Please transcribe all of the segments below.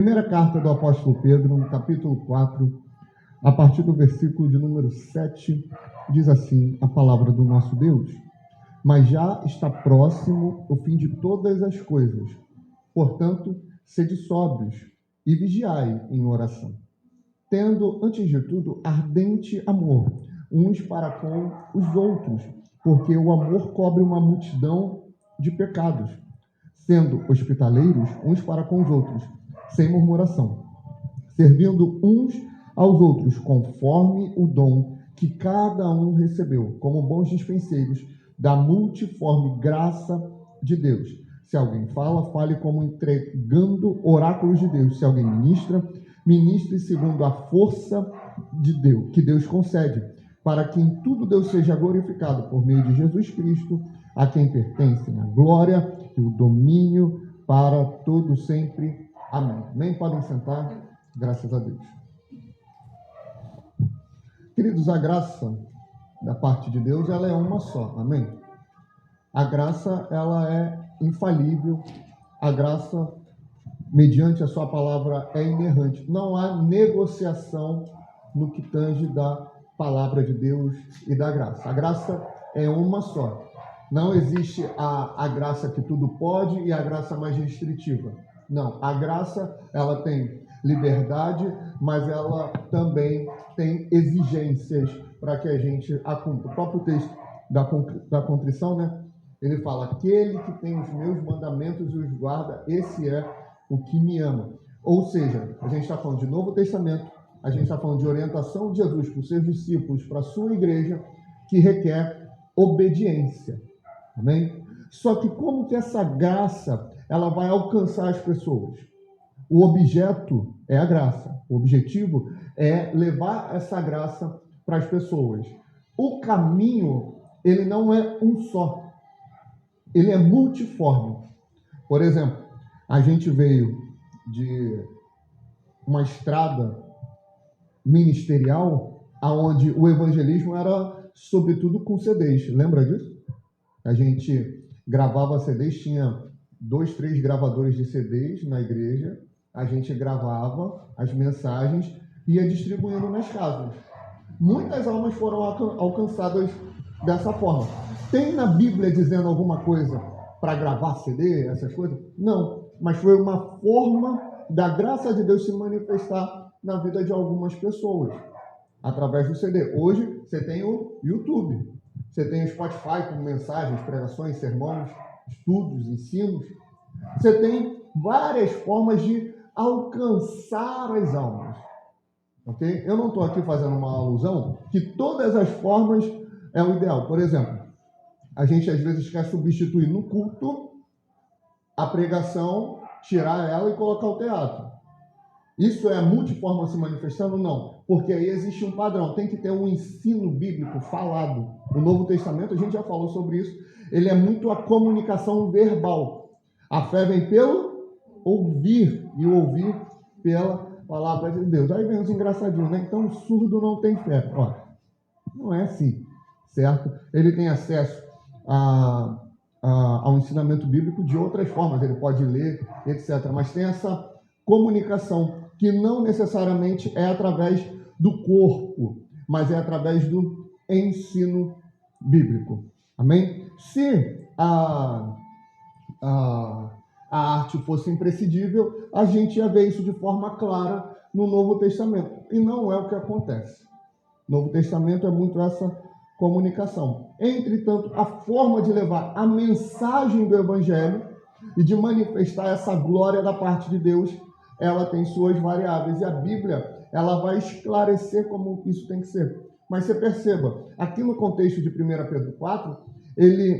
Primeira carta do apóstolo Pedro, no capítulo 4, a partir do versículo de número 7, diz assim a palavra do nosso Deus: mas já está próximo o fim de todas as coisas. Portanto, sede sóbrios e vigiai em oração, tendo, antes de tudo, ardente amor uns para com os outros, porque o amor cobre uma multidão de pecados, sendo hospitaleiros uns para com os outros, sem murmuração, servindo uns aos outros conforme o dom que cada um recebeu, como bons dispenseiros da multiforme graça de Deus. Se alguém fala, fale como entregando oráculos de Deus. Se alguém ministra, ministre segundo a força de Deus, que Deus concede, para que em tudo Deus seja glorificado por meio de Jesus Cristo, a quem pertencem a glória e o domínio para todo sempre. Amém. Amém? Podem sentar. Graças a Deus. Queridos, a graça da parte de Deus, ela é uma só. Amém? A graça, ela é infalível. A graça, mediante a sua palavra, é inerrante. Não há negociação no que tange da palavra de Deus e da graça. A graça é uma só. Não existe a graça que tudo pode e a graça mais restritiva. Não, a graça, ela tem liberdade, mas ela também tem exigências para que a gente a cumpra. O próprio texto da contrição, né? Ele fala: aquele que tem os meus mandamentos e os guarda, esse é o que me ama. Ou seja, a gente está falando de Novo Testamento, a gente está falando de orientação de Jesus para os seus discípulos, para a sua igreja, que requer obediência. Amém? Só que como que essa graça ela vai alcançar as pessoas? O objeto é a graça. O objetivo é levar essa graça para as pessoas. O caminho, ele não é um só. Ele é multiforme. Por exemplo, a gente veio de uma estrada ministerial aonde o evangelismo era sobretudo com CDs. Lembra disso? A gente gravava CDs, tinha 2, 3 gravadores de CDs na igreja. A gente gravava as mensagens e ia distribuindo nas casas. Muitas almas foram alcançadas dessa forma. Tem na Bíblia dizendo alguma coisa para gravar CD, essas coisas? Não, mas foi uma forma da graça de Deus se manifestar na vida de algumas pessoas, através do CD. Hoje você tem o YouTube, você tem o Spotify com mensagens, pregações, sermões, estudos, ensinos. Você tem várias formas de alcançar as almas. Ok? Eu não estou aqui fazendo uma alusão que todas as formas é o ideal. Por exemplo, a gente às vezes quer substituir no culto a pregação, tirar ela e colocar o teatro. Isso é multiforma se manifestando? Não, porque aí existe um padrão, tem que ter um ensino bíblico falado. O Novo Testamento, a gente já falou sobre isso, ele é muito a comunicação verbal. A fé vem pelo ouvir, e o ouvir pela palavra de Deus. Aí vem os engraçadinhos, né? Então o surdo não tem fé. Ó, não é assim, certo? Ele tem acesso ao ensinamento bíblico de outras formas, ele pode ler, etc. Mas tem essa comunicação que não necessariamente é através do corpo, mas é através do ensino bíblico. Amém? Se a arte fosse imprescindível, a gente ia ver isso de forma clara no Novo Testamento. E não é o que acontece. O Novo Testamento é muito essa comunicação. Entretanto, a forma de levar a mensagem do Evangelho e de manifestar essa glória da parte de Deus, ela tem suas variáveis. E a Bíblia, ela vai esclarecer como isso tem que ser. Mas você perceba, aqui no contexto de 1 Pedro 4,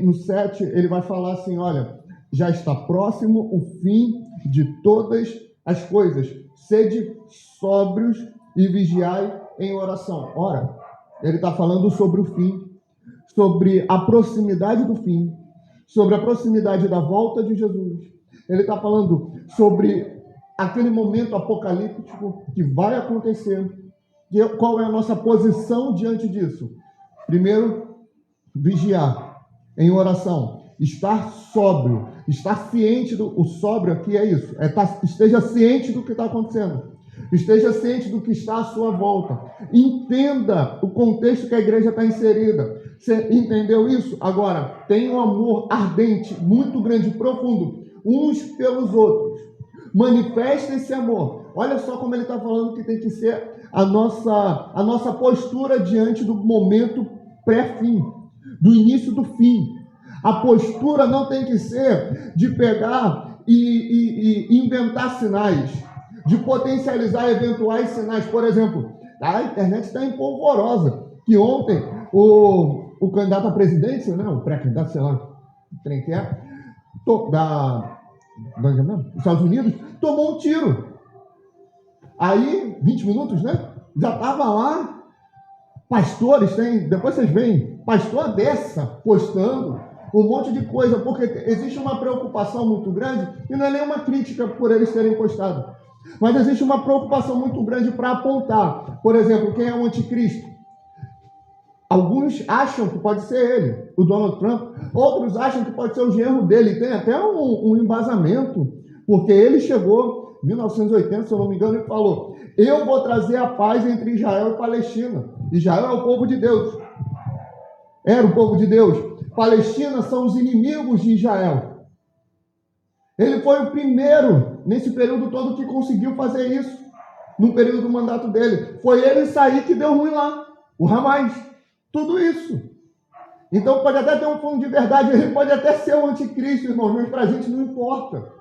no 7, ele vai falar assim, olha, já está próximo o fim de todas as coisas. Sede sóbrios e vigiai em oração. Ora, ele está falando sobre o fim, sobre a proximidade do fim, sobre a proximidade da volta de Jesus. Ele está falando sobre aquele momento apocalíptico que vai acontecer. Qual é a nossa posição diante disso? Primeiro, vigiar em oração, estar sóbrio. Estar ciente o sóbrio aqui é isso. Esteja ciente do que está acontecendo. Esteja ciente do que está à sua volta. Entenda o contexto que a igreja está inserida. Você entendeu isso? Agora, tenha um amor ardente, muito grande, profundo, uns pelos outros. Manifeste esse amor. Olha só como ele está falando que tem que ser a nossa postura diante do momento pré-fim, do início do fim. A postura não tem que ser de pegar e inventar sinais, de potencializar eventuais sinais. Por exemplo, a internet está empolvorosa, que ontem o candidato à presidência, né, o pré-candidato, sei lá, quem que é, dos Estados Unidos, tomou um tiro. Aí, 20 minutos, né? Já estava lá, pastores, depois vocês veem, pastor dessa postando um monte de coisa, porque existe uma preocupação muito grande, e não é nenhuma crítica por eles terem postado, mas existe uma preocupação muito grande para apontar, por exemplo, quem é o anticristo. Alguns acham que pode ser ele, o Donald Trump, outros acham que pode ser o genro dele, tem até um embasamento, porque ele chegou em 1980, se eu não me engano, e falou: eu vou trazer a paz entre Israel e Palestina. Israel é o povo de Deus. Era o povo de Deus. Palestina são os inimigos de Israel. Ele foi o primeiro, nesse período todo, que conseguiu fazer isso, no período do mandato dele. Foi ele sair que deu ruim lá, o Hamas. Tudo isso. Então pode até ter um fundo de verdade, ele pode até ser o anticristo, irmãos, mas para a gente não importa.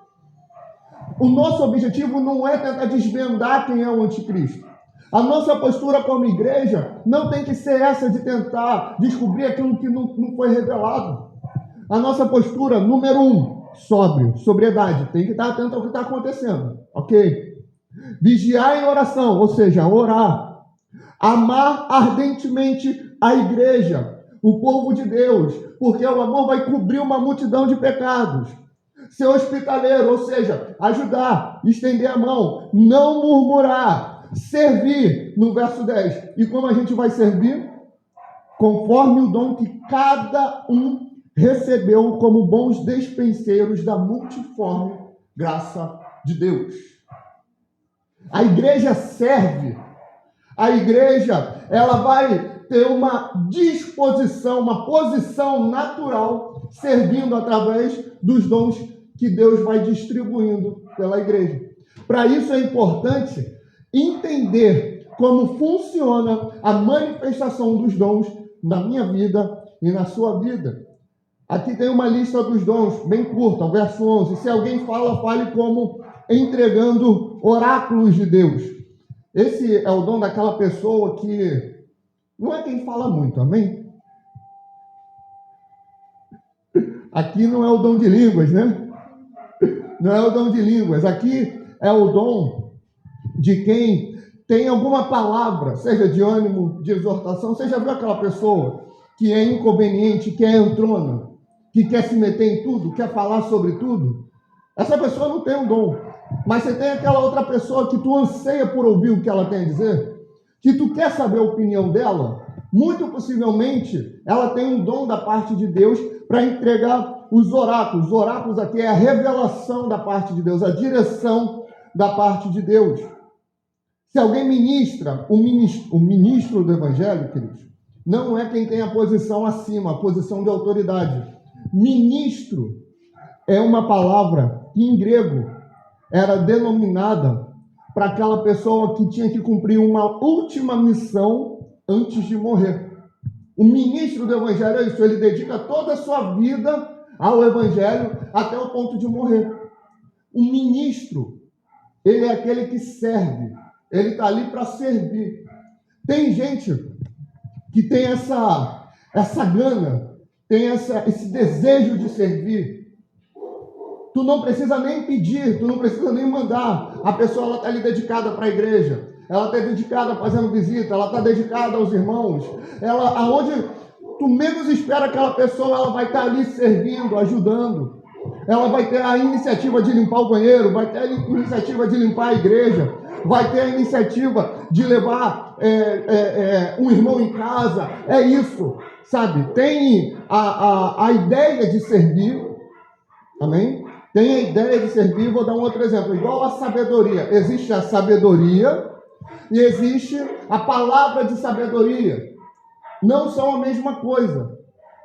O nosso objetivo não é tentar desvendar quem é o anticristo. A nossa postura como igreja não tem que ser essa de tentar descobrir aquilo que não foi revelado. A nossa postura, número 1, sobriedade. Tem que estar atento ao que está acontecendo, ok? Vigiar em oração, ou seja, orar. Amar ardentemente a igreja, o povo de Deus, porque o amor vai cobrir uma multidão de pecados. Ser hospitaleiro, ou seja, ajudar, estender a mão, não murmurar, servir, no verso 10. E como a gente vai servir? Conforme o dom que cada um recebeu como bons despenseiros da multiforme graça de Deus. A igreja serve. A igreja, ela vai ter uma disposição, uma posição natural, servindo através dos dons que Deus vai distribuindo pela igreja. Para isso é importante entender como funciona a manifestação dos dons na minha vida e na sua vida. Aqui tem uma lista dos dons, bem curta, o verso 11. Se alguém fala, fale como entregando oráculos de Deus. Esse é o dom daquela pessoa que não é quem fala muito, amém? Aqui não é o dom de línguas, né? Não é o dom de línguas. Aqui é o dom de quem tem alguma palavra, seja de ânimo, de exortação. Você já viu aquela pessoa que é inconveniente, que é entrona, que quer se meter em tudo, quer falar sobre tudo? Essa pessoa não tem um dom. Mas você tem aquela outra pessoa que tu anseia por ouvir o que ela tem a dizer, que tu quer saber a opinião dela. Muito possivelmente ela tem um dom da parte de Deus para entregar os oráculos. Os oráculos aqui é a revelação da parte de Deus, a direção da parte de Deus. Se alguém ministra, o ministro do evangelho, queridos, não é quem tem a posição acima, a posição de autoridade. Ministro é uma palavra que em grego era denominada para aquela pessoa que tinha que cumprir uma última missão antes de morrer. O ministro do evangelho é isso, ele dedica toda a sua vida ao evangelho até o ponto de morrer. O ministro, ele é aquele que serve, ele está ali para servir. Tem gente que tem essa gana, tem esse desejo de servir. Tu não precisa nem pedir, tu não precisa nem mandar. A pessoa está ali dedicada para a igreja. Ela está dedicada fazendo visita, ela está dedicada aos irmãos. Aonde tu menos espera aquela pessoa, ela vai estar ali servindo, ajudando. Ela vai ter a iniciativa de limpar o banheiro, vai ter a iniciativa de limpar a igreja, vai ter a iniciativa de levar um irmão em casa. É isso, sabe? Tem a ideia de servir, amém? tem a ideia de servir. Vou dar um outro exemplo, igual a sabedoria. Existe a sabedoria e existe a palavra de sabedoria. Não são a mesma coisa.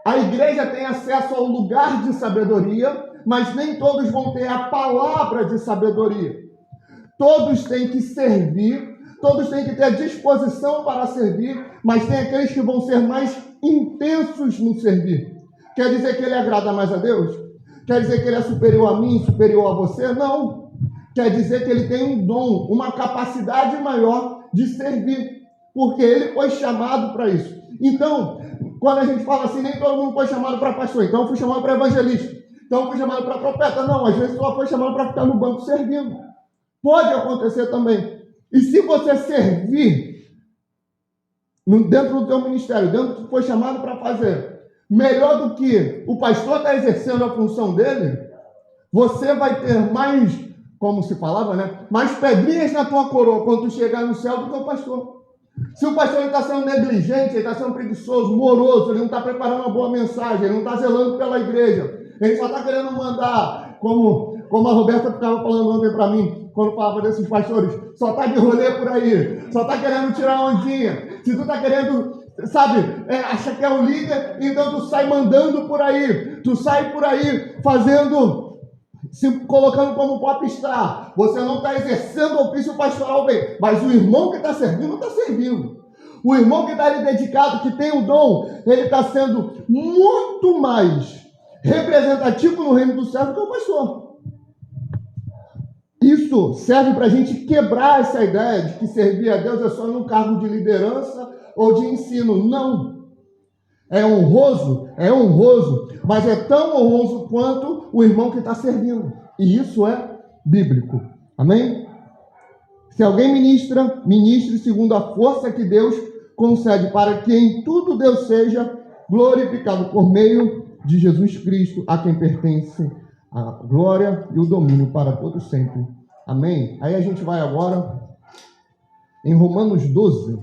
A igreja tem acesso ao lugar de sabedoria, mas nem todos vão ter a palavra de sabedoria. Todos têm que servir, todos têm que ter a disposição para servir, mas tem aqueles que vão ser mais intensos no servir. Quer dizer que ele agrada mais a Deus? Quer dizer que ele é superior a mim, superior a você? Não. Quer dizer que ele tem um dom, uma capacidade maior de servir, porque ele foi chamado para isso. Então, quando a gente fala assim, nem todo mundo foi chamado para pastor, então eu fui chamado para evangelista, então eu fui chamado para profeta. Não, às vezes só foi chamado para ficar no banco servindo. Pode acontecer também. E se você servir dentro do teu ministério, dentro do que foi chamado para fazer, melhor do que o pastor está exercendo a função dele, você vai ter mais, como se falava, né? Mais pedrinhas na tua coroa quando tu chegar no céu do que o pastor. Se o pastor está sendo negligente, ele está sendo preguiçoso, moroso, ele não está preparando uma boa mensagem, ele não está zelando pela igreja, ele só está querendo mandar, como a Roberta ficava falando ontem para mim, quando falava desses pastores, só está de rolê por aí, só está querendo tirar ondinha. Se tu está querendo, acha que é o líder, então tu sai mandando por aí, tu sai por aí fazendo, se colocando como popstar. Você não está exercendo o ofício pastoral bem, mas o irmão que está servindo, está servindo. O irmão que está ali dedicado, que tem o dom, ele está sendo muito mais representativo no reino do céu do que o pastor. Isso serve para a gente quebrar essa ideia de que servir a Deus é só num cargo de liderança ou de ensino. Não. É honroso, mas é tão honroso quanto o irmão que está servindo. E isso é bíblico. Amém? Se alguém ministra, ministre segundo a força que Deus concede, para que em tudo Deus seja glorificado por meio de Jesus Cristo, a quem pertence a glória e o domínio para todos sempre. Amém? Aí a gente vai agora em Romanos 12.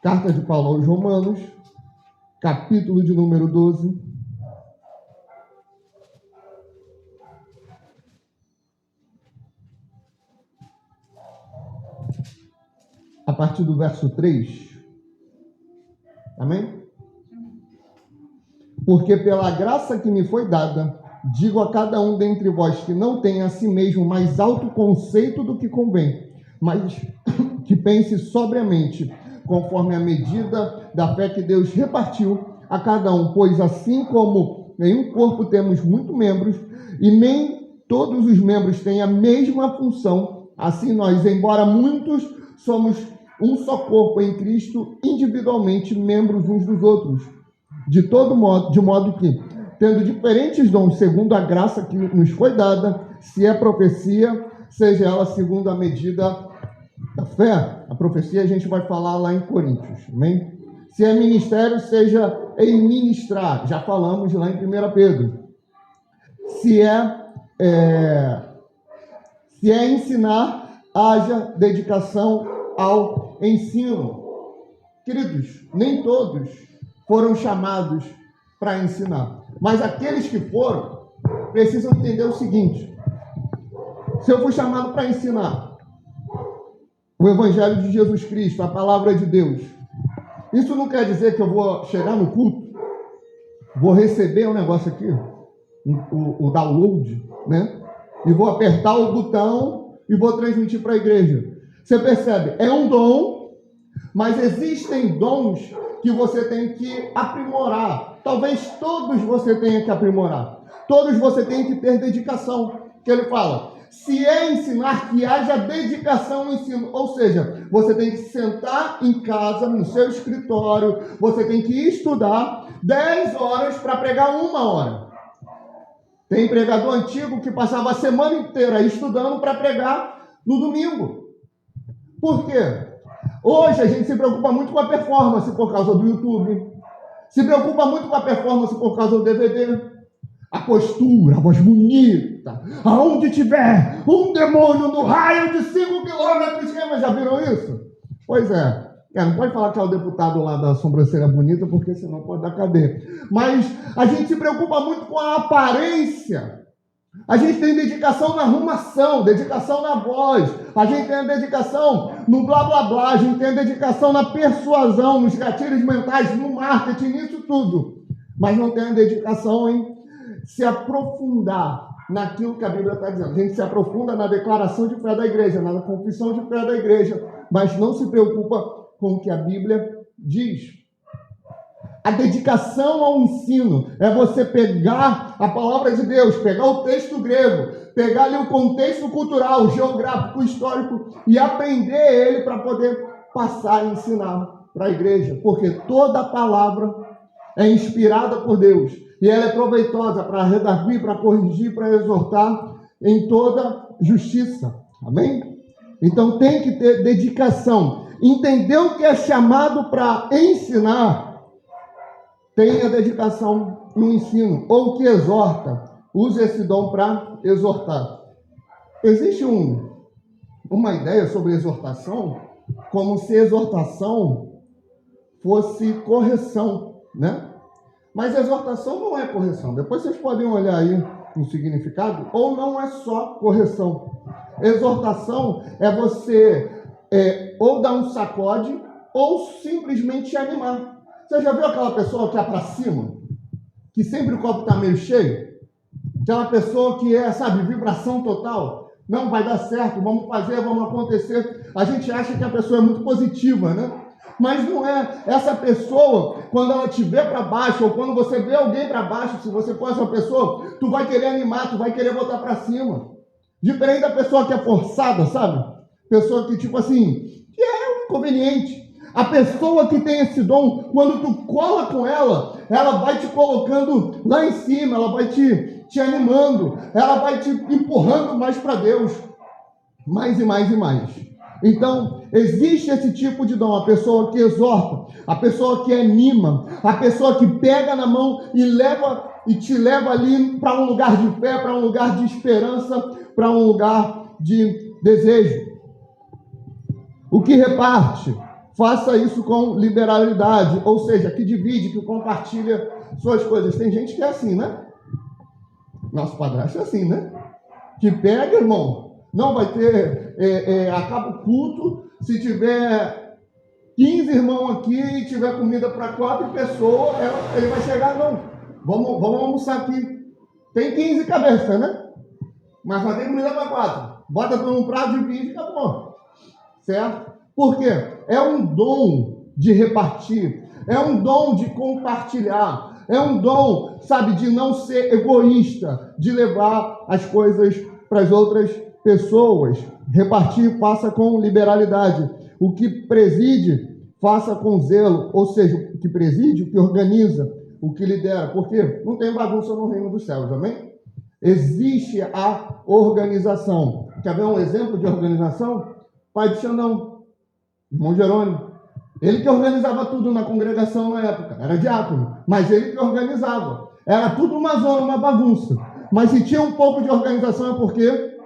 Carta de Paulo aos Romanos, capítulo de número 12. A partir do verso 3. Amém? Porque pela graça que me foi dada, digo a cada um dentre vós que não tenha a si mesmo mais alto conceito do que convém, mas que pense sobriamente, conforme a medida da fé que Deus repartiu a cada um. Pois assim como em um corpo temos muitos membros, e nem todos os membros têm a mesma função, assim nós, embora muitos, somos um só corpo em Cristo, individualmente membros uns dos outros. De modo que, tendo diferentes dons, segundo a graça que nos foi dada, se é profecia, seja ela segundo a medida da fé. A profecia a gente vai falar lá em Coríntios, amém? Se é ministério, seja em ministrar, já falamos lá em 1 Pedro. Se é ensinar, haja dedicação ao ensino. Queridos, nem todos foram chamados para ensinar, mas aqueles que foram precisam entender o seguinte: se eu fui chamado para ensinar o Evangelho de Jesus Cristo, a palavra de Deus, isso não quer dizer que eu vou chegar no culto, vou receber um negócio aqui, o download, né? E vou apertar o botão e vou transmitir para a igreja. Você percebe? É um dom, mas existem dons que você tem que aprimorar. Talvez todos você tenha que aprimorar. Todos você tem que ter dedicação. Que ele fala, se é ensinar, que haja dedicação no ensino. Ou seja, você tem que sentar em casa, no seu escritório, você tem que estudar 10 horas para pregar 1 hora. Tem pregador antigo que passava a semana inteira estudando para pregar no domingo. Por quê? Hoje a gente se preocupa muito com a performance por causa do YouTube. Se preocupa muito com a performance por causa do DVD. A postura, a voz bonita. Aonde tiver um demônio no raio de 5 quilômetros. Já viram isso? Pois é. Não pode falar que é o deputado lá da sobrancelha bonita, porque senão pode dar cadeia. Mas a gente se preocupa muito com a aparência A gente tem dedicação na arrumação, dedicação na voz, a gente tem a dedicação no blá blá blá, a gente tem a dedicação na persuasão, nos gatilhos mentais, no marketing, nisso tudo. Mas não tem a dedicação em se aprofundar naquilo que a Bíblia está dizendo. A gente se aprofunda na declaração de fé da igreja, na confissão de fé da igreja, mas não se preocupa com o que a Bíblia diz. A dedicação ao ensino é você pegar a palavra de Deus, pegar o texto grego, pegar ali o contexto cultural, geográfico, histórico e aprender ele para poder passar e ensinar para a igreja. Porque toda a palavra é inspirada por Deus e ela é proveitosa para redarguir, para corrigir, para exortar em toda justiça. Amém? Então tem que ter dedicação. Entender o que é chamado para ensinar. Tenha dedicação no ensino, ou que exorta, use esse dom para exortar. Existe uma ideia sobre exortação, como se exortação fosse correção, né? Mas exortação não é correção. Depois vocês podem olhar aí o significado, ou não é só correção. Exortação é você ou dar um sacode, ou simplesmente animar. Você já viu aquela pessoa que é para cima? Que sempre o copo está meio cheio? Aquela pessoa que é, vibração total? Não, vai dar certo, vamos fazer, vamos acontecer. A gente acha que a pessoa é muito positiva, né? Mas não é. Essa pessoa, quando ela te vê para baixo, ou quando você vê alguém para baixo, se você for essa pessoa, tu vai querer animar, tu vai querer botar para cima. Diferente da pessoa que é forçada, sabe? Pessoa que, tipo assim, que é inconveniente. A pessoa que tem esse dom, quando tu cola com ela, ela vai te colocando lá em cima, ela vai te animando, ela vai te empurrando mais para Deus. Mais e mais e mais. Então, existe esse tipo de dom, a pessoa que exorta, a pessoa que anima, a pessoa que pega na mão e te leva ali para um lugar de fé, para um lugar de esperança, para um lugar de desejo. O que reparte, faça isso com liberalidade, ou seja, que divide, que compartilha suas coisas. Tem gente que é assim, né? Nosso padrasto é assim, né? Que pega, irmão, não vai ter, acaba o culto, se tiver 15 irmãos aqui e tiver comida para 4 pessoas, ele vai chegar, não, vamos almoçar aqui. Tem 15 cabeças, né? Mas só tem comida para 4. Bota tudo num prato, divide e acabou. Certo? Por quê? É um dom de repartir, é um dom de compartilhar, é um dom, de não ser egoísta, de levar as coisas para as outras pessoas. Repartir, faça com liberalidade. O que preside, faça com zelo, ou seja, o que preside, o que organiza, o que lidera, porque não tem bagunça no reino dos céus, amém? Existe a organização. Quer ver um exemplo de organização? Pai de Xandão, irmão Jerônimo. Ele que organizava tudo na congregação na época. Era diácono, mas ele que organizava. Era tudo uma zona, uma bagunça. Mas se tinha um pouco de organização é porque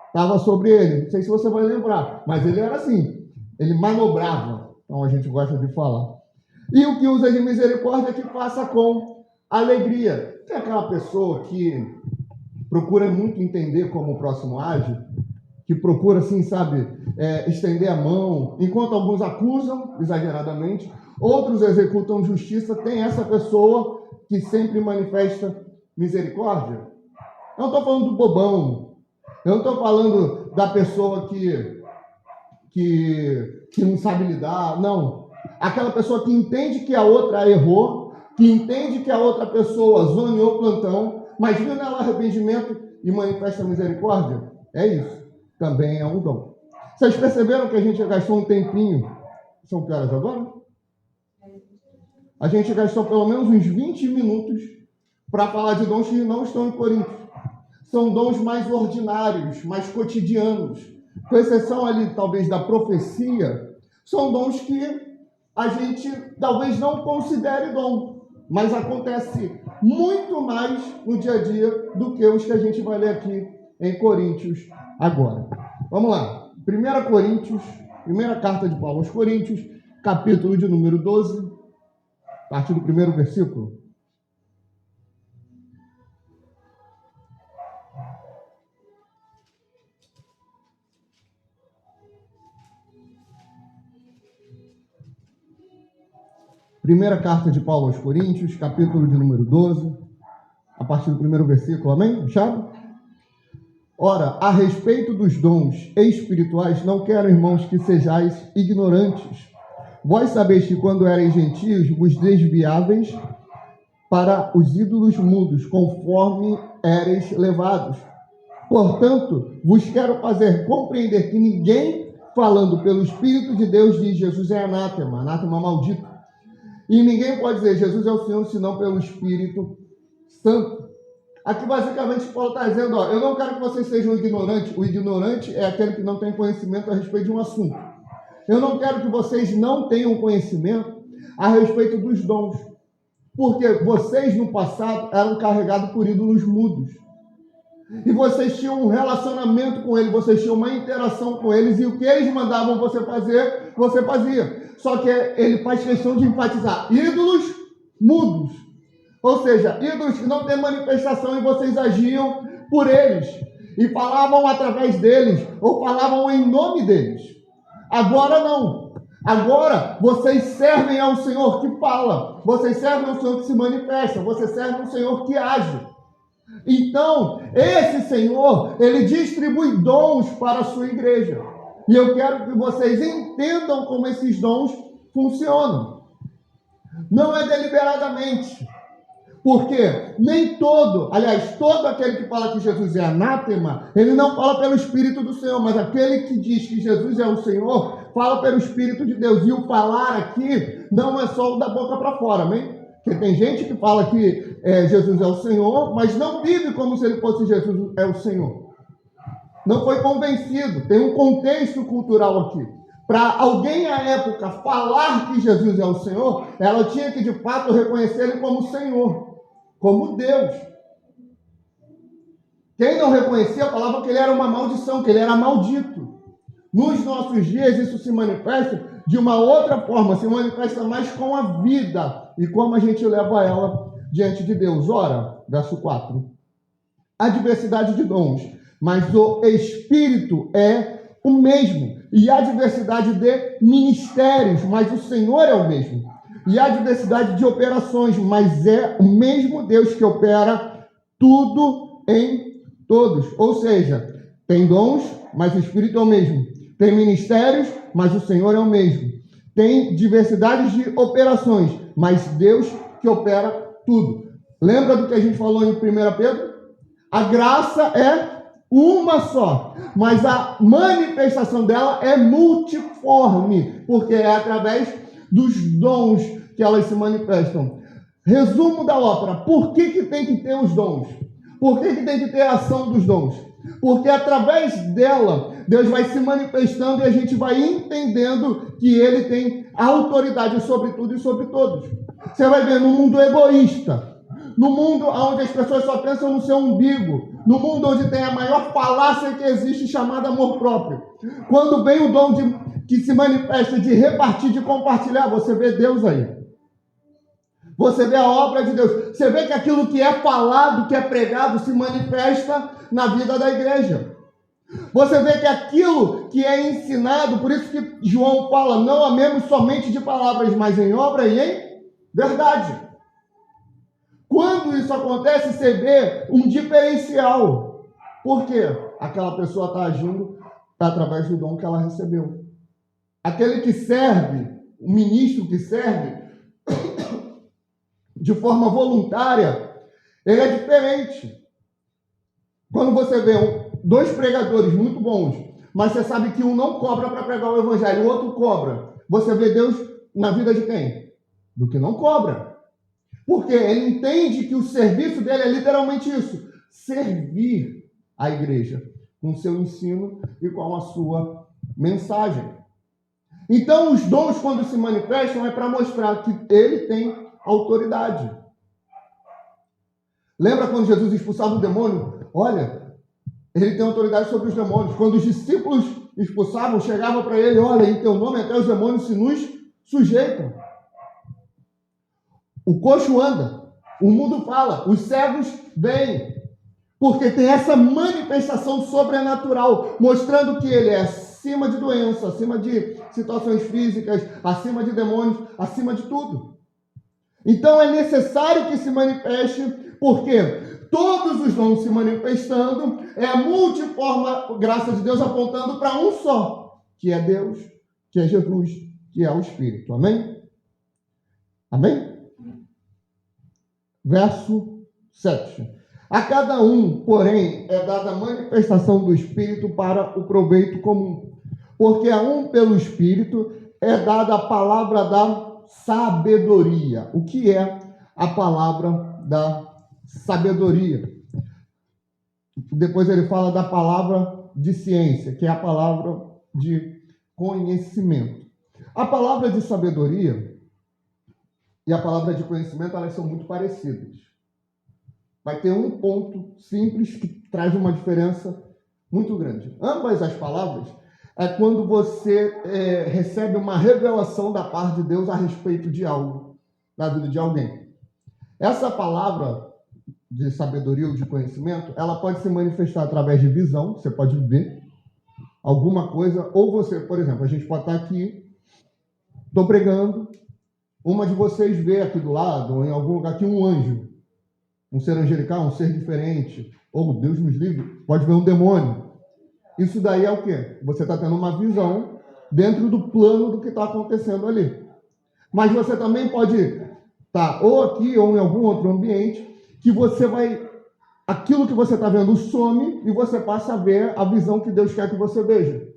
estava sobre ele. Não sei se você vai lembrar, mas ele era assim. Ele manobrava. Então a gente gosta de falar. E o que usa de misericórdia que faça com alegria. Tem aquela pessoa que procura muito entender como o próximo age, que procura, estender a mão, enquanto alguns acusam, exageradamente, outros executam justiça, tem essa pessoa que sempre manifesta misericórdia. Eu não estou falando do bobão, eu não estou falando da pessoa que não sabe lidar, não. Aquela pessoa que entende que a outra errou, que entende que a outra pessoa zoneou o plantão, mas viu nela arrependimento e manifesta misericórdia. É isso. Também é um dom. Vocês perceberam que a gente gastou um tempinho? São que horas agora? A gente gastou pelo menos uns 20 minutos para falar de dons que não estão em Coríntios. São dons mais ordinários, mais cotidianos. Com exceção ali, talvez, da profecia, são dons que a gente talvez não considere dom, mas acontece muito mais no dia a dia do que os que a gente vai ler aqui em Coríntios agora. Vamos lá. 1 Coríntios, primeira carta de Paulo aos Coríntios, capítulo de número 12, a partir do primeiro versículo. Primeira carta de Paulo aos Coríntios, capítulo de número 12, a partir do primeiro versículo, amém? Acharam? Ora, a respeito dos dons espirituais, não quero, irmãos, que sejais ignorantes. Vós sabeis que quando erais gentios, vos desviáveis para os ídolos mudos, conforme erais levados. Portanto, vos quero fazer compreender que ninguém, falando pelo Espírito de Deus, diz Jesus é anátema, anátema maldito. E ninguém pode dizer Jesus é o Senhor, senão pelo Espírito Santo. Aqui, basicamente, Paulo está dizendo, eu não quero que vocês sejam ignorantes. O ignorante é aquele que não tem conhecimento a respeito de um assunto. Eu não quero que vocês não tenham conhecimento a respeito dos dons. Porque vocês, no passado, eram carregados por ídolos mudos. E vocês tinham um relacionamento com eles, vocês tinham uma interação com eles, e o que eles mandavam você fazer, você fazia. Só que ele faz questão de enfatizar ídolos mudos. Ou seja, ídolos que não têm manifestação e vocês agiam por eles. E falavam através deles, ou falavam em nome deles. Agora não. Agora vocês servem ao Senhor que fala. Vocês servem ao Senhor que se manifesta. Vocês servem ao Senhor que age. Então, esse Senhor, ele distribui dons para a sua igreja. E eu quero que vocês entendam como esses dons funcionam. Não é deliberadamente. Porque nem todo aquele que fala que Jesus é anátema, ele não fala pelo Espírito do Senhor, mas aquele que diz que Jesus é o Senhor, fala pelo Espírito de Deus. E o falar aqui não é só da boca para fora, amém? Porque tem gente que fala que Jesus é o Senhor, mas não vive como se ele fosse Jesus é o Senhor. Não foi convencido. Tem um contexto cultural aqui. Para alguém à época falar que Jesus é o Senhor, ela tinha que de fato reconhecer ele como Senhor, como Deus. Quem não reconhecia falava que ele era uma maldição, que ele era maldito. Nos nossos dias isso se manifesta de uma outra forma, se manifesta mais com a vida e como a gente leva ela diante de Deus. Ora, verso 4. A diversidade de dons, mas o Espírito é o mesmo. E há diversidade de ministérios, mas o Senhor é o mesmo. E há diversidade de operações, mas é o mesmo Deus que opera tudo em todos. Ou seja, tem dons, mas o Espírito é o mesmo. Tem ministérios, mas o Senhor é o mesmo. Tem diversidade de operações, mas Deus que opera tudo. Lembra do que a gente falou em 1 Pedro? A graça é uma só, mas a manifestação dela é multiforme, porque é através dos dons que elas se manifestam. Resumo da ópera: por que tem que ter os dons? Por que tem que ter a ação dos dons? Porque através dela, Deus vai se manifestando e a gente vai entendendo que Ele tem autoridade sobre tudo e sobre todos. Você vai ver no mundo egoísta, no mundo onde as pessoas só pensam no seu umbigo, no mundo onde tem a maior falácia que existe, chamada amor próprio. Quando vem o dom que se manifesta de repartir, de compartilhar, você vê Deus aí. Você vê a obra de Deus. Você vê que aquilo que é falado, que é pregado, se manifesta na vida da igreja. Você vê que aquilo que é ensinado, por isso que João fala, não amemos somente de palavras, mas em obra e em verdade. Quando isso acontece, você vê um diferencial. Por quê? Aquela pessoa está agindo através do dom que ela recebeu. Aquele que serve, o ministro que serve, de forma voluntária, ele é diferente. Quando você vê dois pregadores muito bons, mas você sabe que um não cobra para pregar o evangelho, o outro cobra, você vê Deus na vida de quem? Do que não cobra. Porque ele entende que o serviço dele é literalmente isso: servir a igreja com o seu ensino e com a sua mensagem. Então, os dons, quando se manifestam, é para mostrar que ele tem autoridade. Lembra quando Jesus expulsava o demônio? Olha, ele tem autoridade sobre os demônios. Quando os discípulos expulsavam, chegava para ele: olha, em teu nome até os demônios se nos sujeitam. O coxo anda, o mundo fala, os cegos veem, porque tem essa manifestação sobrenatural, mostrando que ele é acima de doença, acima de situações físicas, acima de demônios, acima de tudo. Então é necessário que se manifeste, porque todos os dons se manifestando, é a multiforme graça de Deus apontando para um só, que é Deus, que é Jesus, que é o Espírito. Amém? Amém? Verso 7. A cada um, porém, é dada a manifestação do Espírito para o proveito comum. Porque a um pelo Espírito é dada a palavra da sabedoria. O que é a palavra da sabedoria? Depois ele fala da palavra de ciência, que é a palavra de conhecimento. A palavra de sabedoria e a palavra de conhecimento, elas são muito parecidas. Vai ter um ponto simples que traz uma diferença muito grande. Ambas as palavras é quando você recebe uma revelação da parte de Deus a respeito de algo, da vida de alguém. Essa palavra de sabedoria ou de conhecimento, ela pode se manifestar através de visão, você pode ver alguma coisa, ou você, por exemplo, a gente pode estar aqui, estou pregando, uma de vocês vê aqui do lado, ou em algum lugar aqui, um anjo, um ser angelical, um ser diferente, ou Deus nos livre, pode ver um demônio. Isso daí é o quê? Você está tendo uma visão dentro do plano do que está acontecendo ali. Mas você também pode estar ou aqui ou em algum outro ambiente que você vai, aquilo que você está vendo some e você passa a ver a visão que Deus quer que você veja.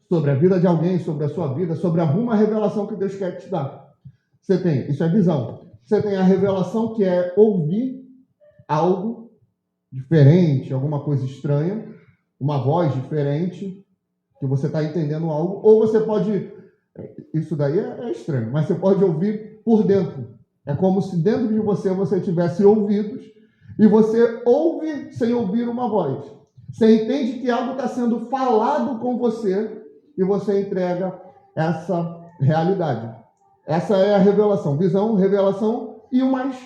Sobre a vida de alguém, sobre a sua vida, sobre alguma revelação que Deus quer te dar. Você tem, isso é visão. Você tem a revelação, que é ouvir algo diferente, alguma coisa estranha, uma voz diferente, que você está entendendo algo, ou você pode, isso daí é estranho, mas você pode ouvir por dentro. É como se dentro de você tivesse ouvidos, e você ouve sem ouvir uma voz. Você entende que algo está sendo falado com você, e você entrega essa realidade. Essa é a revelação. Visão, revelação, e o mais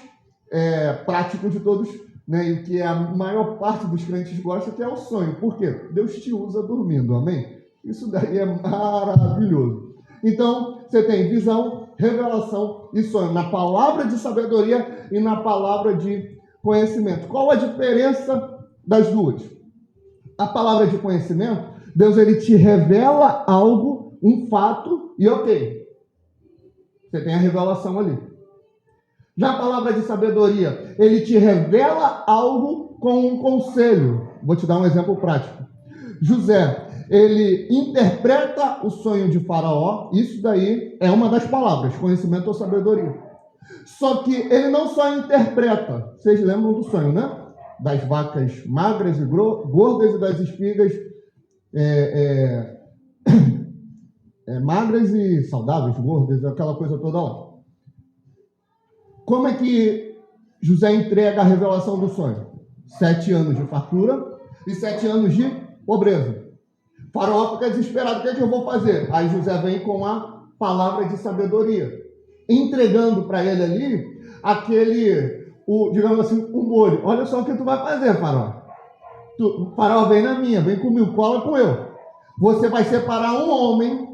prático de todos, né, e que a maior parte dos crentes gosta, que é o sonho. Por quê? Deus te usa dormindo, amém? Isso daí é maravilhoso. Então, você tem visão, revelação e sonho, na palavra de sabedoria e na palavra de conhecimento. Qual a diferença das duas? A palavra de conhecimento, Deus ele te revela algo, um fato, e ok, você tem a revelação ali. Na palavra de sabedoria, ele te revela algo com um conselho. Vou te dar um exemplo prático. José, ele interpreta o sonho de Faraó. Isso daí é uma das palavras, conhecimento ou sabedoria. Só que ele não só interpreta. Vocês lembram do sonho, né? Das vacas magras e gordas e das espigas magras e saudáveis, gordas, aquela coisa toda lá. Como é que José entrega a revelação do sonho? 7 anos de fartura e 7 anos de pobreza. Faraó fica desesperado, o que é que eu vou fazer? Aí José vem com a palavra de sabedoria, entregando para ele ali digamos assim, o molho. Olha só o que tu vai fazer, Faraó. Faraó, vem na minha, vem comigo, cola com eu. Você vai separar um homem,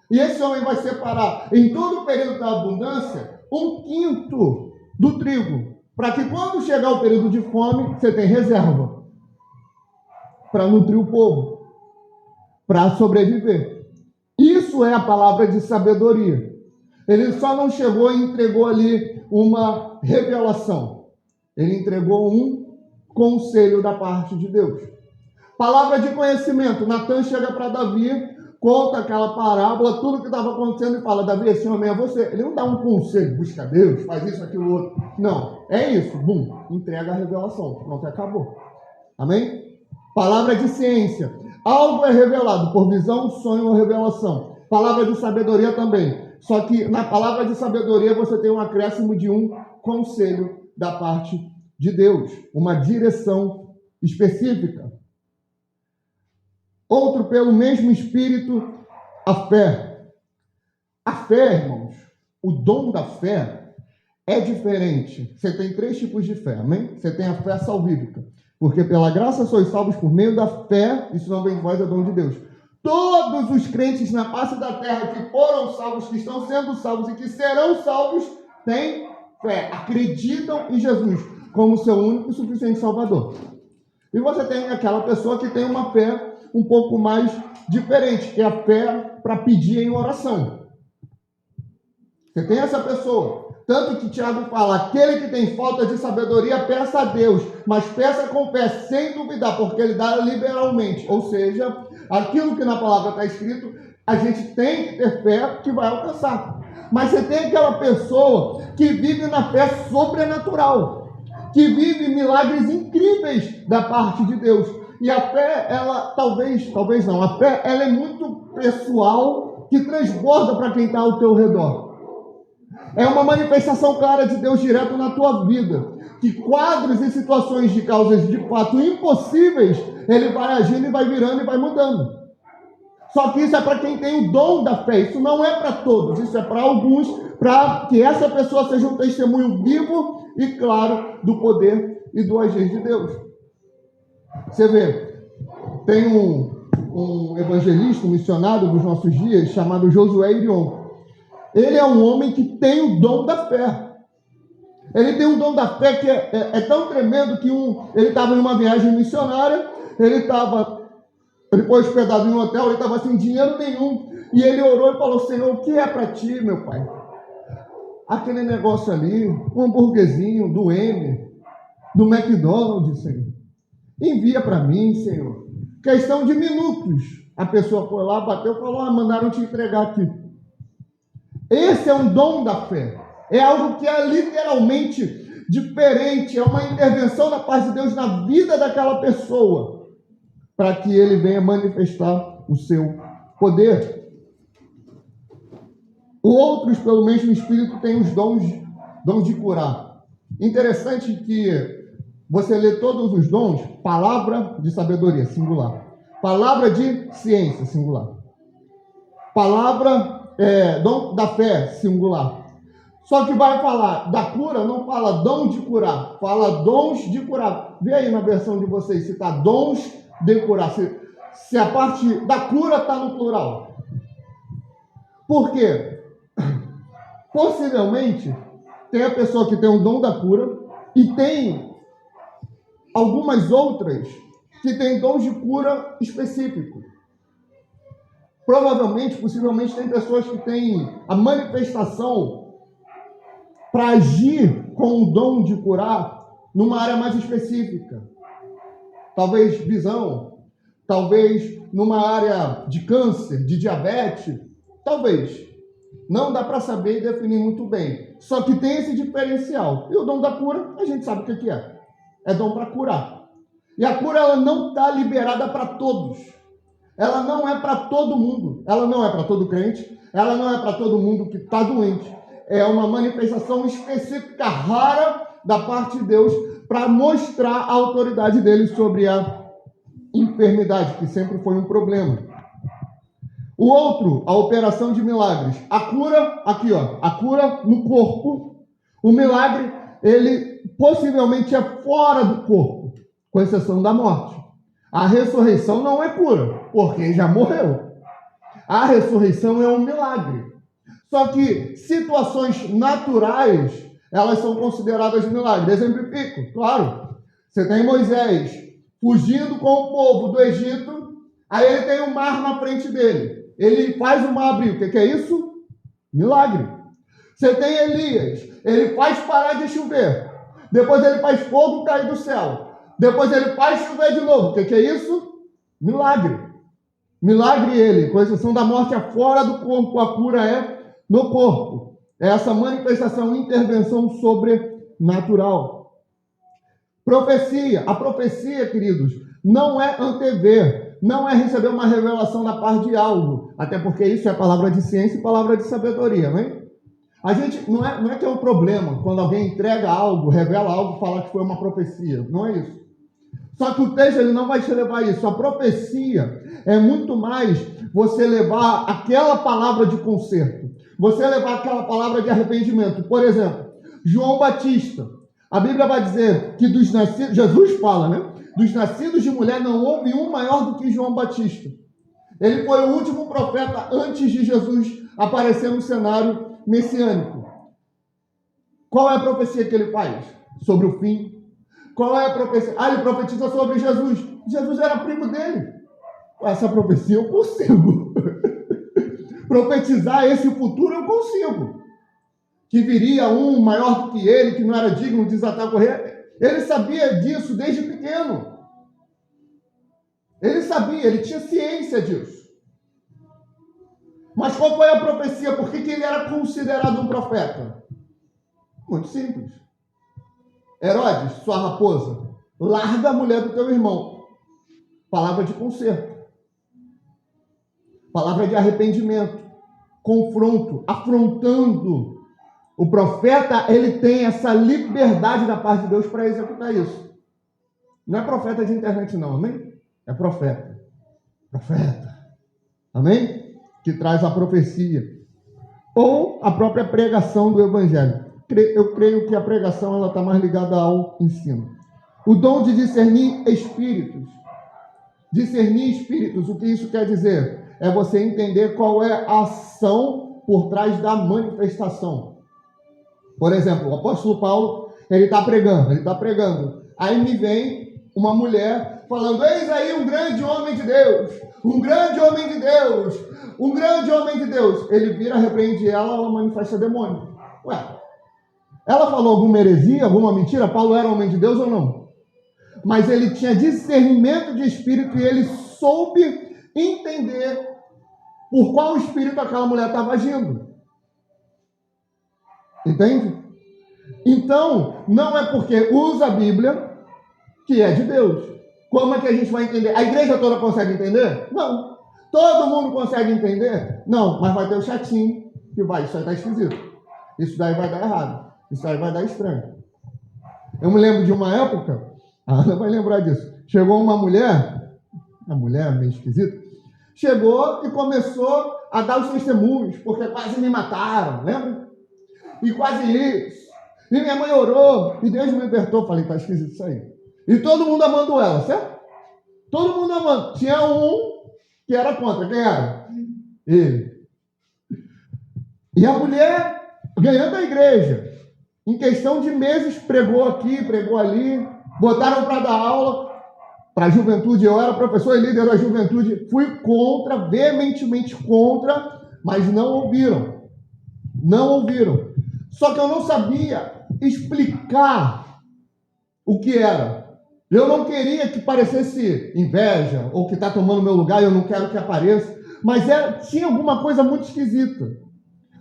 e esse homem vai separar, em todo o período da abundância, 1/5 do trigo, para que quando chegar o período de fome, você tem reserva para nutrir o povo, para sobreviver. Isso é a palavra de sabedoria. Ele só não chegou e entregou ali uma revelação. Ele entregou um conselho da parte de Deus. Palavra de conhecimento. Natan chega para Davi, conta aquela parábola, tudo que estava acontecendo e fala: Davi, esse homem é você. Ele não dá um conselho, busca Deus, faz isso, aquilo, outro. Não, é isso. Bum, entrega a revelação. Pronto, acabou. Amém? Palavra de ciência. Algo é revelado por visão, sonho ou revelação. Palavra de sabedoria também. Só que na palavra de sabedoria você tem um acréscimo de um conselho da parte de Deus. Uma direção específica. Outro, pelo mesmo Espírito, a fé. A fé, irmãos, o dom da fé é diferente. Você tem 3 tipos de fé, amém? Você tem a fé salvífica. Porque pela graça sois salvos por meio da fé, isso não vem de vós, é dom de Deus. Todos os crentes na face da terra que foram salvos, que estão sendo salvos e que serão salvos, têm fé, acreditam em Jesus como seu único e suficiente Salvador. E você tem aquela pessoa que tem uma fé um pouco mais diferente, que é a fé para pedir em oração. Você tem essa pessoa. Tanto que Tiago fala, aquele que tem falta de sabedoria, peça a Deus, mas peça com fé, sem duvidar, porque Ele dá liberalmente. Ou seja, aquilo que na palavra está escrito, a gente tem que ter fé que vai alcançar. Mas você tem aquela pessoa que vive na fé sobrenatural, que vive milagres incríveis da parte de Deus. E a fé, ela, talvez não, a fé, ela é muito pessoal, que transborda para quem está ao teu redor. É uma manifestação clara de Deus direto na tua vida, que quadros e situações de causas de fato impossíveis, Ele vai agindo e vai virando e vai mudando. Só que isso é para quem tem o dom da fé, isso não é para todos, isso é para alguns, para que essa pessoa seja um testemunho vivo e claro do poder e do agir de Deus. Você vê, tem um evangelista, um missionário dos nossos dias, chamado Josué Irion. Ele é um homem que tem o dom da fé. Ele tem um dom da fé que é tão tremendo que ele estava em uma viagem missionária, ele foi hospedado em um hotel, ele estava sem dinheiro nenhum, e ele orou e falou, Senhor, o que é para ti, meu pai? Aquele negócio ali, um hambúrguerzinho do M, do McDonald's, Senhor. Envia para mim, Senhor. Questão de minutos. A pessoa foi lá, bateu e falou, mandaram te entregar aqui. Esse é um dom da fé. É algo que é literalmente diferente. É uma intervenção da parte de Deus na vida daquela pessoa, para que ele venha manifestar o seu poder. Outros, pelo mesmo Espírito, têm os dons de curar. Interessante que você lê todos os dons, palavra de sabedoria, singular. Palavra de ciência, singular. Palavra dom da fé, singular. Só que vai falar da cura, não fala dom de curar, fala dons de curar. Vê aí na versão de vocês se está dons de curar, se a parte da cura está no plural. Por quê? Possivelmente, tem a pessoa que tem o dom da cura e tem algumas outras que têm dons de cura específicos. Provavelmente, possivelmente, tem pessoas que têm a manifestação para agir com o dom de curar numa área mais específica. Talvez visão, talvez numa área de câncer, de diabetes, talvez. Não dá para saber e definir muito bem. Só que tem esse diferencial. E o dom da cura, a gente sabe o que é. É dom para curar. E a cura, ela não está liberada para todos. Ela não é para todo mundo. Ela não é para todo crente. Ela não é para todo mundo que está doente. É uma manifestação específica, rara, da parte de Deus, para mostrar a autoridade dele sobre a enfermidade, que sempre foi um problema. O outro, a operação de milagres. A cura, aqui ó, a cura no corpo. O milagre, ele possivelmente é fora do corpo, com exceção da morte. A ressurreição não é cura, porque já morreu. A ressurreição é um milagre. Só que situações naturais, elas são consideradas milagres. Exemplifico, claro. Você tem Moisés fugindo com o povo do Egito, aí ele tem um mar na frente dele. Ele faz o mar abrir. O que é isso? Milagre. Você tem Elias, ele faz parar de chover. Depois ele faz fogo cair do céu. Depois ele faz chover de novo. O que é isso? Milagre. Milagre ele, com exceção da morte, é fora do corpo, a cura é no corpo. É essa manifestação, intervenção sobrenatural. Profecia. A profecia, queridos, não é antever, não é receber uma revelação da parte de algo, até porque isso é palavra de ciência e palavra de sabedoria, não é? A gente, não é que é um problema quando alguém entrega algo, revela algo, falar que foi uma profecia, não é isso. Só que o texto ele não vai te levar a isso. A profecia é muito mais você levar aquela palavra de conserto, você levar aquela palavra de arrependimento. Por exemplo, João Batista, a Bíblia vai dizer que dos nascidos, Jesus fala, né? dos nascidos de mulher não houve um maior do que João Batista. Ele foi o último profeta antes de Jesus aparecer no cenário messiânico. Qual é a profecia que ele faz? Sobre o fim. Qual é a profecia? Ele profetiza sobre Jesus. Jesus era primo dele. Essa profecia eu consigo. Profetizar esse futuro eu consigo. Que viria um maior do que ele, que não era digno de desatar a correr. Ele sabia disso desde pequeno. Ele sabia, ele tinha ciência disso. Mas qual foi a profecia? Por que ele era considerado um profeta? Muito simples. Herodes, sua raposa, larga a mulher do teu irmão. Palavra de conserto. Palavra de arrependimento. Confronto, afrontando. O profeta, ele tem essa liberdade da parte de Deus para executar isso. Não é profeta de internet não, amém? É profeta. Profeta. Amém? Que traz a profecia. Ou a própria pregação do evangelho. Eu creio que a pregação ela está mais ligada ao ensino. O dom de discernir espíritos. Discernir espíritos, o que isso quer dizer? É você entender qual é a ação por trás da manifestação. Por exemplo, o apóstolo Paulo, ele está pregando. Aí me vem uma mulher falando, eis aí um grande homem de Deus, um grande homem de Deus, um grande homem de Deus. Ele vira, repreende ela manifesta demônio. Ué, ela falou alguma heresia, alguma mentira? Paulo era homem de Deus ou não? Mas ele tinha discernimento de espírito e ele soube entender por qual espírito aquela mulher estava agindo. Entende? Então, não é porque usa a Bíblia que é de Deus. Como é que a gente vai entender? A igreja toda consegue entender? Não. Todo mundo consegue entender? Não, mas vai ter o chatinho que vai, isso aí está esquisito. Isso daí vai dar errado. Isso aí vai dar estranho. Eu me lembro de uma época, a Ana vai lembrar disso. Chegou uma mulher meio esquisita, chegou e começou a dar os testemunhos, porque quase me mataram, lembra? E quase isso. E minha mãe orou, e Deus me libertou. Falei, tá esquisito isso aí. E todo mundo amando ela, certo? Todo mundo amando. Tinha um que era contra. Quem era? Ele. E a mulher ganhando a igreja. Em questão de meses, pregou aqui, pregou ali. Botaram para dar aula para a juventude. Eu era professor e líder da juventude. Fui contra, veementemente contra, mas não ouviram. Não ouviram. Só que eu não sabia explicar o que era. Eu não queria que parecesse inveja, ou que está tomando meu lugar e eu não quero que apareça. Mas tinha alguma coisa muito esquisita.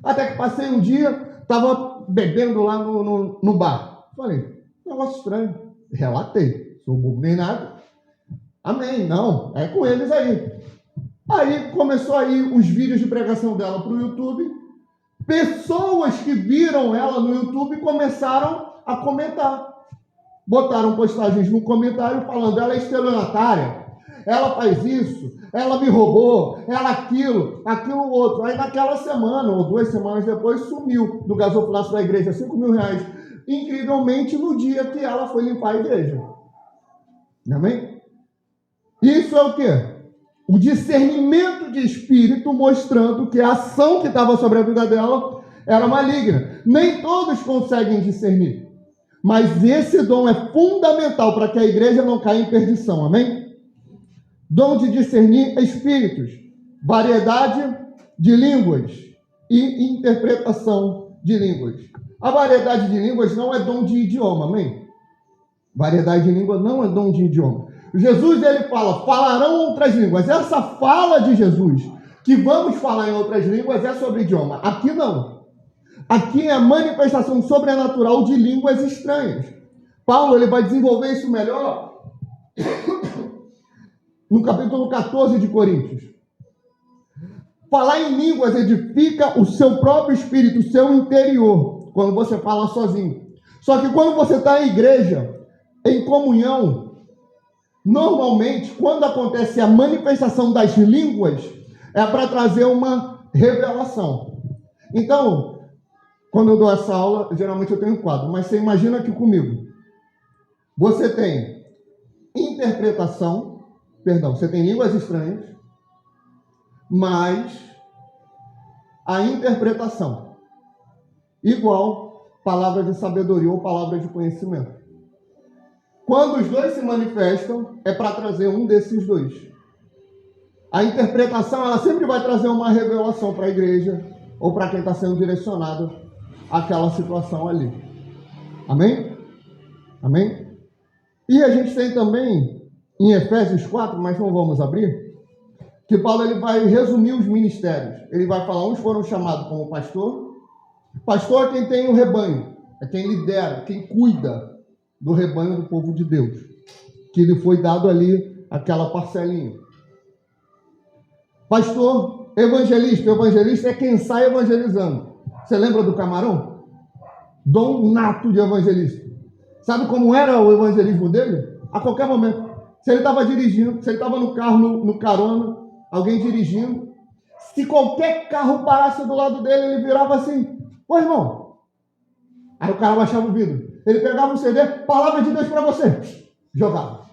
Até que passei um dia, estava bebendo lá no bar. Falei, negócio estranho. Relatei. Sou bobo nem nada. Amém. Não, é com eles aí. Aí começou a ir os vídeos de pregação dela para o YouTube. Pessoas que viram ela no YouTube começaram a comentar. Botaram postagens no comentário falando, ela é estelionatária, ela faz isso, ela me roubou, ela aquilo outro. Aí naquela semana, ou 2 semanas depois, sumiu do gasofilaço da igreja, R$5.000. Incrivelmente, no dia que ela foi limpar a igreja. Amém? Isso é o quê? O discernimento de espírito mostrando que a ação que estava sobre a vida dela era maligna. Nem todos conseguem discernir. Mas esse dom é fundamental para que a igreja não caia em perdição. Amém? Dom de discernir espíritos. Variedade de línguas e interpretação de línguas. A variedade de línguas não é dom de idioma. Amém? Variedade de língua não é dom de idioma. Jesus, ele fala, falarão outras línguas. Essa fala de Jesus, que vamos falar em outras línguas, é sobre idioma. Aqui não. Aqui é a manifestação sobrenatural de línguas estranhas. Paulo, ele vai desenvolver isso melhor no capítulo 14 de Coríntios. Falar em línguas edifica o seu próprio espírito, o seu interior, quando você fala sozinho. Só que quando você está em igreja, em comunhão, normalmente, quando acontece a manifestação das línguas, é para trazer uma revelação. Então, quando eu dou essa aula, geralmente eu tenho um quadro, mas você imagina aqui comigo. Você tem interpretação, você tem línguas estranhas, mas a interpretação igual palavra de sabedoria ou palavra de conhecimento. Quando os dois se manifestam, é para trazer um desses dois. A interpretação, ela sempre vai trazer uma revelação para a igreja ou para quem está sendo direcionado àquela situação ali. Amém? Amém? E a gente tem também, em Efésios 4, mas não vamos abrir, que Paulo ele vai resumir os ministérios. Ele vai falar, uns foram chamados como pastor. Pastor é quem tem o rebanho, é quem lidera, quem cuida do rebanho do povo de Deus, que lhe foi dado ali aquela parcelinha. Pastor, evangelista é quem sai evangelizando. Você lembra do Camarão? Dom nato de evangelista. Sabe como era o evangelismo dele? A qualquer momento. Se ele estava dirigindo, se ele estava no carro, no carona, alguém dirigindo, se qualquer carro parasse do lado dele, ele virava assim, ô irmão. Aí o cara baixava o vidro. Ele pegava um CD, palavra de Deus para você. Jogava.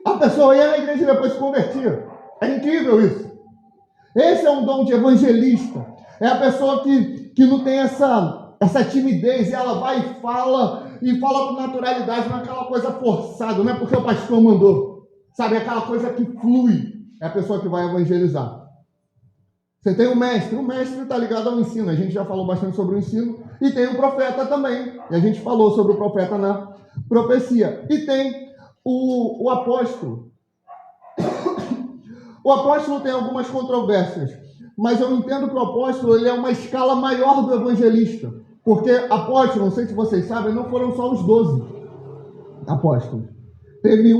A pessoa ia na igreja e depois se convertia. É incrível isso. Esse é um dom de evangelista. É a pessoa que não tem essa timidez, e ela vai e fala com naturalidade, não é aquela coisa forçada, não é porque o pastor mandou. Sabe, é aquela coisa que flui. É a pessoa que vai evangelizar. Você tem o mestre está ligado ao ensino, a gente já falou bastante sobre o ensino, e tem o profeta também, e a gente falou sobre o profeta na profecia. E tem o apóstolo. O apóstolo tem algumas controvérsias, mas eu entendo que o apóstolo ele é uma escala maior do evangelista, porque apóstolo, não sei se vocês sabem, não foram só os 12 apóstolos. Teve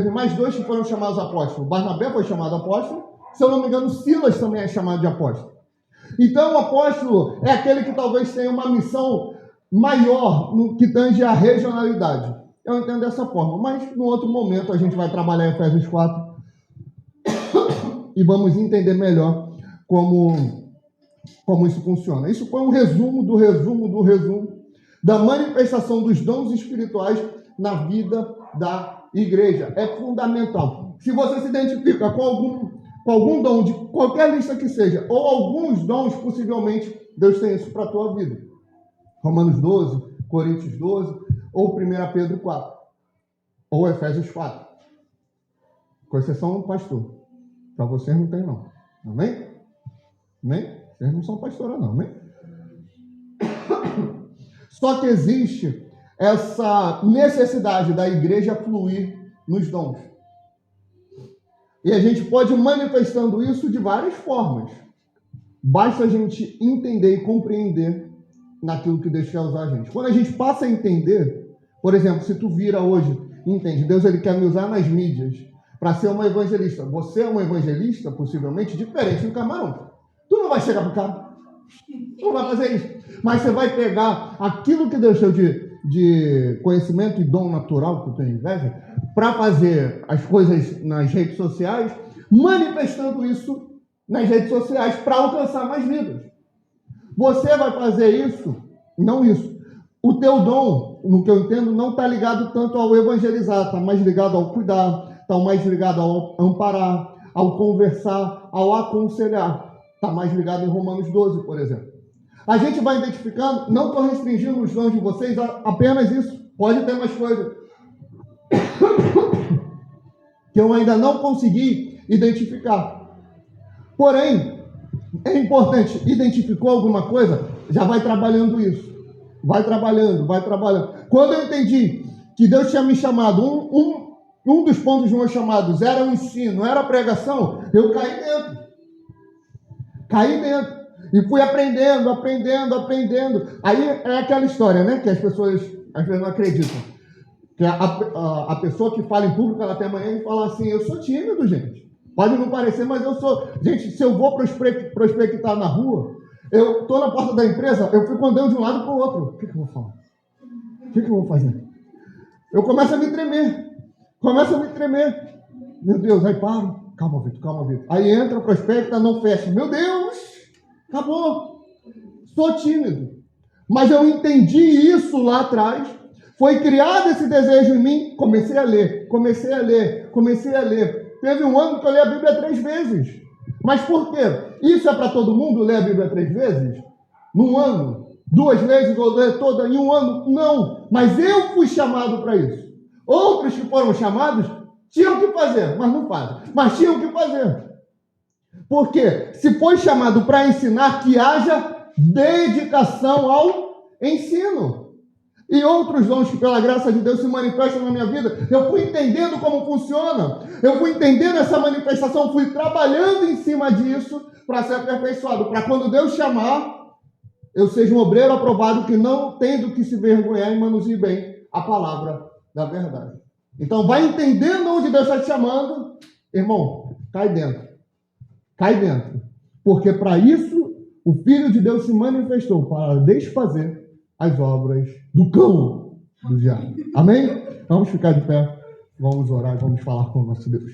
mais 2 que foram chamados apóstolos. Barnabé foi chamado apóstolo, se eu não me engano, Silas também é chamado de apóstolo. Então, o apóstolo é aquele que talvez tenha uma missão maior no que tange a regionalidade. Eu entendo dessa forma, mas no outro momento a gente vai trabalhar Efésios 4 e vamos entender melhor como isso funciona. Isso foi um resumo da manifestação dos dons espirituais na vida da igreja. É fundamental. Se você se identifica com algum dom, de qualquer lista que seja, ou alguns dons, possivelmente Deus tem isso para a tua vida. Romanos 12, Coríntios 12, ou 1 Pedro 4, ou Efésios 4. Com exceção do pastor. Para vocês não tem não. Amém? Amém? Vocês não são pastora não, amém? Só que existe essa necessidade da igreja fluir nos dons. E a gente pode ir manifestando isso de várias formas. Basta a gente entender e compreender naquilo que Deus quer usar a gente. Quando a gente passa a entender, por exemplo, se tu vira hoje, entende, Deus ele quer me usar nas mídias para ser uma evangelista. Você é um evangelista, possivelmente, diferente do Camarão. Tu não vai chegar para o cara, tu não vai fazer isso. Mas você vai pegar aquilo que Deus deu de conhecimento e dom natural, que tu tem inveja, para fazer as coisas nas redes sociais, manifestando isso nas redes sociais para alcançar mais vidas. Você vai fazer isso, não isso. O teu dom, no que eu entendo, não está ligado tanto ao evangelizar, está mais ligado ao cuidar, está mais ligado ao amparar, ao conversar, ao aconselhar. Está mais ligado em Romanos 12, por exemplo. A gente vai identificando, não estou restringindo os dons de vocês a apenas isso. Pode ter mais coisas que eu ainda não consegui identificar. Porém, é importante, identificou alguma coisa, já vai trabalhando isso. Vai trabalhando. Quando eu entendi que Deus tinha me chamado, um dos pontos dos meus chamados era o ensino, era a pregação, eu caí dentro. E fui aprendendo. Aí é aquela história, né? Que as pessoas às vezes não acreditam. Que a pessoa que fala em público, ela tem mania de falar assim, eu sou tímido, gente. Pode não parecer, mas eu sou. Gente, se eu vou prospectar na rua, eu estou na porta da empresa, eu fico andando de um lado para o outro. O que eu vou falar? O que eu vou fazer? Eu começo a me tremer. Meu Deus, aí paro. Calma, Vitor. Aí entra, prospecta, não fecha. Meu Deus, acabou. Sou tímido. Mas eu entendi isso lá atrás. Foi criado esse desejo em mim, comecei a ler. Teve um ano que eu li a Bíblia 3 vezes. Mas por quê? Isso é para todo mundo ler a Bíblia 3 vezes? Num ano? 2 vezes ou ler toda em um ano? Não. Mas eu fui chamado para isso. Outros que foram chamados tinham que fazer, mas não fazem. Mas tinham que fazer. Porque se foi chamado para ensinar, que haja dedicação ao ensino. E outros dons que pela graça de Deus se manifestam na minha vida, eu fui entendendo como funciona, eu fui entendendo essa manifestação, fui trabalhando em cima disso para ser aperfeiçoado, para quando Deus chamar, eu seja um obreiro aprovado que não tem do que se vergonhar e manuseie bem a palavra da verdade. Então vai entendendo onde Deus está te chamando, irmão, cai dentro, porque para isso o Filho de Deus se manifestou, para desfazer as obras do cão do diabo. Amém? Vamos ficar de pé, vamos orar, vamos falar com o nosso Deus.